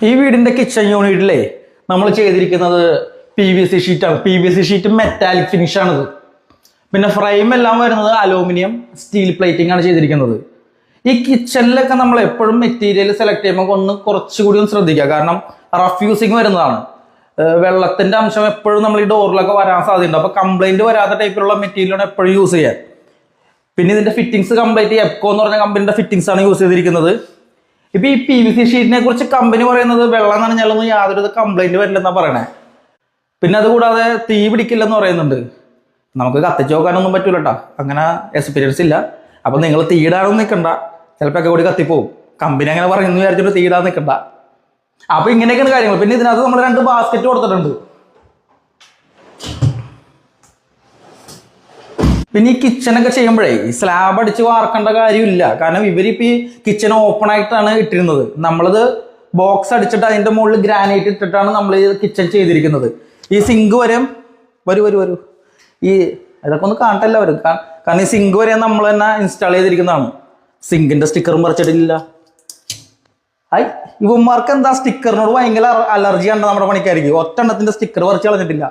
ഈ വീടിന്റെ കിച്ചൺ യൂണിറ്റിലെ നമ്മൾ ചെയ്തിരിക്കുന്നത് PVC ഷീറ്റാണ്. PVC sheet metallic finish ആണിത്. പിന്നെ ഫ്രെയിം എല്ലാം വരുന്നത് അലൂമിനിയം സ്റ്റീൽ പ്ലേറ്റിംഗ് ആണ് ചെയ്തിരിക്കുന്നത്. ഈ കിച്ചണിലൊക്കെ നമ്മൾ എപ്പോഴും മെറ്റീരിയൽ സെലക്ട് ചെയ്യുമ്പോൾ കുറച്ചുകൂടി ഒന്ന് ശ്രദ്ധിക്കുക. കാരണം റഫ് യൂസിങ് വരുന്നതാണ്. വെള്ളത്തിന്റെ അംശം എപ്പോഴും നമ്മൾ ഈ ഡോറിലൊക്കെ വരാൻ സാധ്യതയുണ്ട്. അപ്പോൾ കംപ്ലൈന്റ് വരാത്ത ടൈപ്പിലുള്ള മെറ്റീരിയലാണ് എപ്പോഴും യൂസ് ചെയ്യാൻ. പിന്നെ ഇതിന്റെ ഫിറ്റിംഗ്സ് കംപ്ലീറ്റ് എപ്കോ എന്ന് പറഞ്ഞ കമ്പനിയുടെ ഫിറ്റിംഗ്സ് ആണ് യൂസ് ചെയ്തിരിക്കുന്നത്. ഇപ്പൊ ഈ PVC ഷീറ്റിനെ കുറിച്ച് കമ്പനി പറയുന്നത് വെള്ളം നനഞ്ഞാലൊന്നും യാതൊരു കംപ്ലൈന്റ് വരില്ലെന്നാ പറയണേ. പിന്നെ അതുകൂടാതെ തീ പിടിക്കില്ലെന്ന് പറയുന്നുണ്ട്. നമുക്ക് കത്തിച്ച് നോക്കാനൊന്നും പറ്റൂല കേട്ടോ, അങ്ങനെ എക്സ്പീരിയൻസ് ഇല്ല. അപ്പൊ നിങ്ങൾ തീയിടാനൊന്നും നിൽക്കണ്ട, ചിലപ്പോൾ ഒക്കെ കൂടി കത്തിപ്പോവും. കമ്പനി അങ്ങനെ പറയുന്നു വിചാരിച്ചിട്ട് തീയിടാൻ നിൽക്കണ്ട. അപ്പൊ ഇങ്ങനെയൊക്കെയാണ് കാര്യങ്ങൾ. പിന്നെ ഇതിനകത്ത് നമ്മൾ 2 ബാസ്ക്കറ്റ് കൊടുത്തിട്ടുണ്ട്. പിന്നെ ഈ കിച്ചണൊക്കെ ചെയ്യുമ്പോഴേ ഈ സ്ലാബ് അടിച്ച് വാർക്കേണ്ട കാര്യമില്ല. കാരണം ഇവരിപ്പോൾ ഈ കിച്ചൺ ഓപ്പൺ ആയിട്ടാണ് ഇട്ടിരുന്നത്. നമ്മളത് ബോക്സ് അടിച്ചിട്ട് അതിൻ്റെ മുകളിൽ ഗ്രാനൈറ്റ് ഇട്ടിട്ടാണ് നമ്മൾ ഈ കിച്ചൺ ചെയ്തിരിക്കുന്നത്. ഈ സിങ്ക് വരെ വരൂ ഈ ഇതൊക്കെ ഒന്ന് കാണട്ടല്ല വരും. കാരണം ഈ സിങ്ക് വരെ നമ്മൾ തന്നെ ഇൻസ്റ്റാൾ ചെയ്തിരിക്കുന്നതാണ്. സിങ്കിന്റെ സ്റ്റിക്കറും പറിച്ചിട്ടില്ല. ഇവന്മാർക്ക് എന്താ സ്റ്റിക്കറിനോട് ഭയങ്കര അലർജി ആണ് നമ്മുടെ പണിക്കാർക്ക്. ഒറ്റ എണ്ണത്തിന്റെ സ്റ്റിക്കർ പറിച്ച് കളഞ്ഞിട്ടില്ല.